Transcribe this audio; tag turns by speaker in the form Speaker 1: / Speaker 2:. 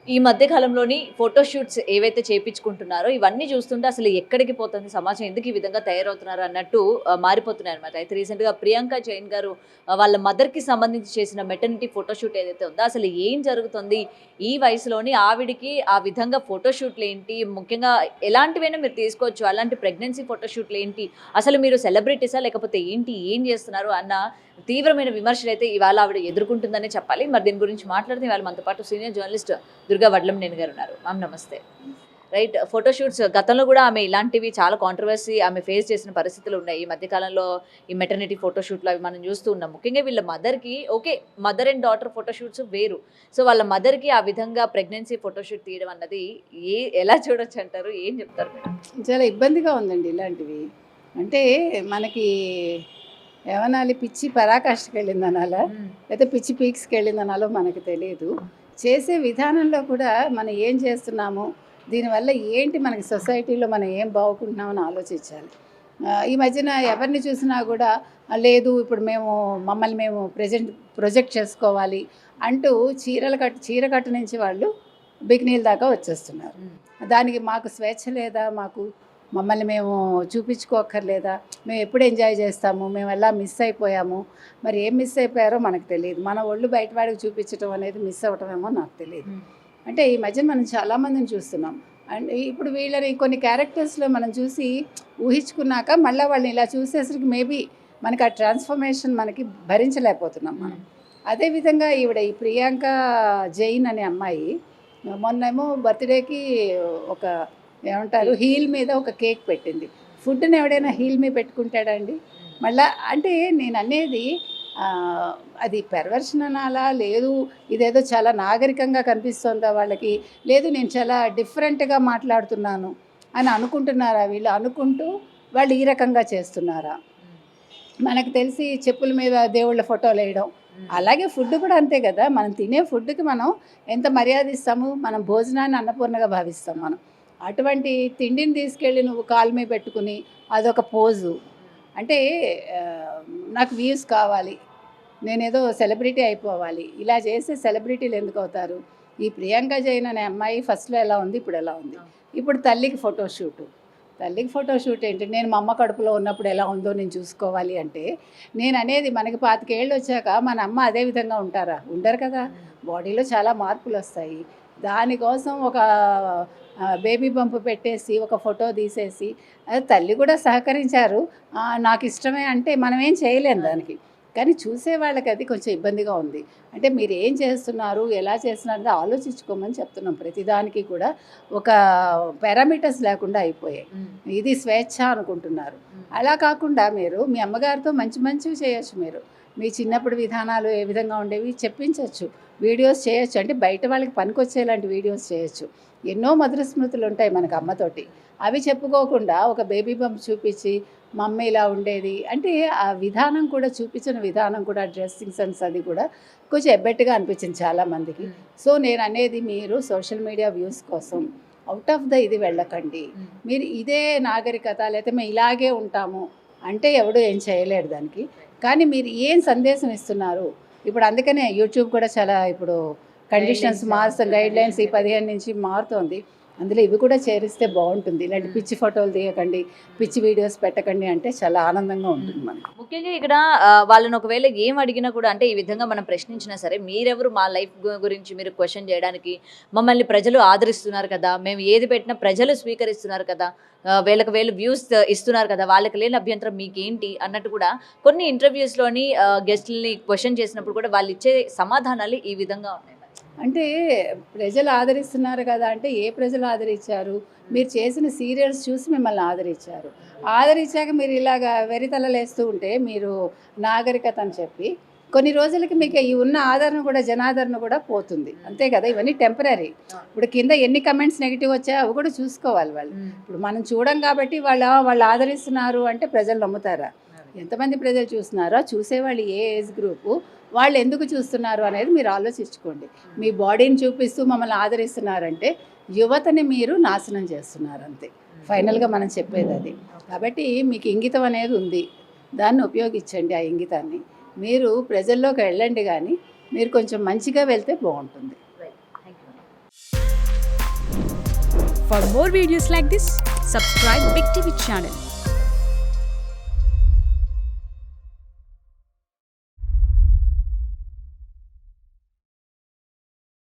Speaker 1: ఈ మధ్య కాలంలోని ఫోటో షూట్స్ ఏవైతే చేపించుకుంటున్నారో ఇవన్నీ చూస్తుంటే అసలు ఎక్కడికి పోతుంది సమాజం, ఎందుకు ఈ విధంగా తయారవుతున్నారు అన్నట్టు మారిపోతున్నాయి అనమాట. అయితే రీసెంట్‌గా ప్రియాంక జైన్ గారు వాళ్ళ మదర్‌కి సంబంధించి చేసిన మెటర్నిటీ ఫోటో షూట్ ఏదైతే ఉందో అసలు ఏం జరుగుతుంది? ఈ వయసులోని ఆవిడకి ఆ విధంగా ఫోటో షూట్‌లేంటి? ముఖ్యంగా ఎలాంటివైనా మీరు తీసుకోవచ్చు. అలాంటి ప్రెగ్నెన్సీ ఫోటో షూట్‌లేంటి? అసలు మీరు సెలబ్రిటీసా? లేకపోతే ఏంటి? ఏం చేస్తున్నారు? అన్న తీవ్రమైన విమర్శలైతే ఇవాళ ఆవిడ ఎదుర్కొంటుందనే చెప్పాలి. మరి దీని గురించి మాట్లాడితే ఇవాళ మనతో పాటు సీనియర్ జర్నలిస్ట్ దుర్గా వడ్లంనేని గారు ఉన్నారు. మ్యామ్ నమస్తే. రైట్, ఫోటో షూట్స్ గతంలో కూడా ఆమె ఇలాంటివి చాలా కాంట్రవర్సీ ఆమె ఫేస్ చేసిన పరిస్థితులు ఉన్నాయి. ఈ మధ్య కాలంలో ఈ మెటర్నిటీ ఫోటో షూట్లు అవి మనం చూస్తూ ఉన్నాం. ముఖ్యంగా వీళ్ళ మదర్‌కి okay, mother and daughter photo shoots వేరు. సో వాళ్ళ మదర్‌కి ఆ విధంగా ప్రెగ్నెన్సీ ఫోటో షూట్ తీయడం అన్నది ఎలా చూడొచ్చంటారు? ఏం చెప్తారు మేడం?
Speaker 2: చాలా ఇబ్బందిగా ఉందండి ఇలాంటివి. అంటే మనకి ఏమనాలి, పిచ్చి పరాకాష్ఠకెళ్ళిందనాలా?
Speaker 1: హ్మ్.
Speaker 2: లేతే పిచ్చి పీక్స్‌కెళ్ళిందనాలో మనకు తెలీదు. చేసే విధానంలో కూడా మనం ఏం చేస్తున్నాము? దీనివల్ల ఏంటి మనకి సొసైటీలో మనం ఏం బాగుంటున్నామని ఆలోచించాలి. ఈ మధ్యన ఎవరిని చూసినా కూడా లేదు ఇప్పుడు మమ్మల్ని మేము ప్రొజెక్ట్ చేసుకోవాలి అంటూ చీర కట్టు నుంచి వాళ్ళు బికినీల దాకా వచ్చేస్తున్నారు.
Speaker 1: హ్మ్.
Speaker 2: దానికి మాకు స్వేచ్ఛ లేదా? మమ్మల్ని మేము చూపించుకోక్కర్లేదా? మేము ఎప్పుడు ఎంజాయ్ చేస్తాము? మేము ఎలా మిస్ అయిపోయాము? మరి ఏం మిస్ అయిపోయారో మనకు తెలియదు. మన ఒళ్ళు బయట వాడికి చూపించడం అనేది మిస్ అవ్వటమేమో నాకు తెలియదు.
Speaker 1: హ్మ్.
Speaker 2: అంటే ఈ మధ్య మనం చాలామందిని చూస్తున్నాం. అండ్ ఇప్పుడు వీళ్ళని కొన్ని క్యారెక్టర్స్లో మనం చూసి ఊహించుకున్నాక మళ్ళీ వాళ్ళని ఇలా చూసేసరికి మేబీ మనకి ఆ ట్రాన్స్ఫర్మేషన్ మనకి భరించలేకపోతున్నాం మనం. అదేవిధంగా ఈ ప్రియాంక జైన్ అనే అమ్మాయి మొన్నేమో బర్త్డేకి ఒక ఏమంటారు హీల్ మీద ఒక కేక్ పెట్టింది. ఫుడ్ని ఎవడైనా హీల్ మీద పెట్టుకుంటాడండి? మళ్ళా అంటే నేను అనేది అది పెర్వర్షన్ అనాలా? లేదు ఇదేదో చాలా నాగరికంగా కనిపిస్తుందా వాళ్ళకి? లేదు నేను చాలా డిఫరెంట్గా మాట్లాడుతున్నాను అని అనుకుంటున్నారా వీళ్ళు? అనుకుంటూ వాళ్ళు ఈ రకంగా చేస్తున్నారా? మనకు తెలిసి చెప్పుల మీద దేవుళ్ళ ఫోటోలు వేయడం, అలాగే ఫుడ్ కూడా అంతే కదా. మనం తినే ఫుడ్కి మనం ఎంత మర్యాద ఇస్తాము? మనం భోజనాన్ని అన్నపూర్ణగా భావిస్తాం మనం. అటువంటి తిండిని తీసుకెళ్ళి నువ్వు కాలు మీద పెట్టుకుని అదొక పోజు. అంటే ఆ, నాకు వ్యూస్ కావాలి, నేనేదో సెలబ్రిటీ అయిపోవాలి, ఇలా చేసే సెలబ్రిటీలు ఎందుకు అవుతారు? ఈ ప్రియాంక జైన్ అనే అమ్మాయి ఫస్ట్లో ఎలా ఉంది, ఇప్పుడు ఎలా ఉంది? ఇప్పుడు తల్లికి ఫోటోషూట్ ఏంటి? నేను మా అమ్మ కడుపులో ఉన్నప్పుడు ఎలా ఉందో నేను చూసుకోవాలి అంటే, నేను అనేది మనకి 25 ఏళ్ళు వచ్చాక మన అమ్మ అదే విధంగా ఉంటారా? ఉండరు కదా. బాడీలో చాలా మార్పులు వస్తాయి. దానికోసం ఒక బేబీ బంప్ పెట్టేసి ఒక ఫోటో తీసేసి అది తల్లి కూడా సహకరించారు. నాకు ఇష్టమే అంటే మనం ఏం చేయలేం దానికి. కానీ చూసే వాళ్ళకి అది కొంచెం ఇబ్బందిగా ఉంది. అంటే మీరు ఏం చేస్తున్నారు, ఎలా చేస్తున్నారు అనేది ఆలోచించుకోమని చెప్తున్నాం. ప్రతిదానికి కూడా ఒక పారామీటర్స్ లేకుండా అయిపోయాయి. ఇది స్వేచ్ఛ అనుకుంటున్నారు. అలా కాకుండా మీరు మీ అమ్మగారితో మంచి మంచివి చేయొచ్చు. మీరు మీ చిన్నప్పుడు విధానాలు ఏ విధంగా ఉండేవి చెప్పించవచ్చు, వీడియోస్ చేయొచ్చు. అంటే బయట వాళ్ళకి పనికొచ్చేలాంటి వీడియోస్ చేయొచ్చు. ఎన్నో మధుర స్మృతులు ఉంటాయి మనకు అమ్మతోటి. అవి చెప్పుకోకుండా ఒక బేబీ బంప్ చూపించి మమ్మీ ఇలా ఉండేది అంటే ఆ విధానం కూడా చూపించిన విధానం కూడా డ్రెస్సింగ్ సెన్స్ అది కూడా కొంచెం ఎబ్బెట్టుగా అనిపించింది చాలామందికి. సో నేను అనేది మీరు సోషల్ మీడియా వ్యూస్ కోసం అవుట్ ఆఫ్ ద ఇది వెళ్ళకండి. మీరు ఇదే నాగరికత లేకపోతే మేము ఇలాగే ఉంటాము అంటే ఎవడు ఏం చేయలేడు దానికి. కానీ మీరు ఏం సందేశం ఇస్తున్నారు? ఇప్పుడు అందుకనే యూట్యూబ్ కూడా చాలా ఇప్పుడు కండిషన్స్ గైడ్లైన్స్ ఈ 15 నుంచి మారుతోంది. అందులో ఇవి కూడా చేరిస్తే బాగుంటుంది. ఇలాంటి పిచ్చి ఫోటోలు తీయకండి, పిచ్చి వీడియోస్ పెట్టకండి అంటే చాలా ఆనందంగా ఉంటుంది మనకు.
Speaker 1: ముఖ్యంగా ఇక్కడ వాళ్ళని ఒకవేళ ఏం అడిగినా కూడా అంటే ఈ విధంగా మనం ప్రశ్నించినా సరే, మీరెవరు మా లైఫ్ గురించి మీరు క్వెషన్ చేయడానికి? మమ్మల్ని ప్రజలు ఆదరిస్తున్నారు కదా! మేము ఏది పెట్టినా ప్రజలు స్వీకరిస్తున్నారు కదా! వేలకు వేలు వ్యూస్ ఇస్తున్నారు కదా! వాళ్ళకి లేని అభ్యంతరం మీకేంటి? అన్నట్టు కూడా కొన్ని ఇంటర్వ్యూస్‌లోని గెస్ట్‌లని క్వెషన్ చేసినప్పుడు కూడా వాళ్ళిచ్చే సమాధానాలు ఈ విధంగా ఉన్నాయి.
Speaker 2: అంటే ప్రజలు ఆదరిస్తున్నారు కదా అంటే ఏ ప్రజలు ఆదరించారు? మీరు చేసిన సీరియల్స్ చూసి మిమ్మల్ని ఆదరించారు. ఆదరించాక మీరు ఇలాగా వెర్రితలలేస్తూ ఉంటే మీరు నాగరికత అని చెప్పి కొన్ని రోజులకి మీకు ఈ ఉన్న ఆదరణ కూడా జనాదరణ కూడా పోతుంది. అంతే కదా. ఇవన్నీ టెంపరరీ. ఇప్పుడు కింద ఎన్ని కమెంట్స్ నెగిటివ్ వచ్చాయో అవి కూడా చూసుకోవాలి వాళ్ళు. ఇప్పుడు మనం చూడం కాబట్టి వాళ్ళు ఆదరిస్తున్నారు అంటే ప్రజలు నమ్ముతారా? ఎంతమంది ప్రజలు చూస్తున్నారో, చూసేవాళ్ళు ఏ ఏజ్ గ్రూపు, వాళ్ళు ఎందుకు చూస్తున్నారు అనేది మీరు ఆలోచించుకోండి. మీ బాడీని చూపిస్తూ మమ్మల్ని ఆదరిస్తున్నారంటే యువతని మీరు నాశనం చేస్తున్నారు అంతే. ఫైనల్గా మనం చెప్పేది అది. కాబట్టి మీకు ఇంగితం అనేది ఉంది, దాన్ని ఉపయోగించండి. ఆ ఇంగితాన్ని మీరు ప్రజల్లోకి వెళ్ళండి, కానీ మీరు కొంచెం మంచిగా వెళ్తే బాగుంటుంది.
Speaker 1: Right. Thank you.
Speaker 3: For more videos like this, subscribe Big TV channel.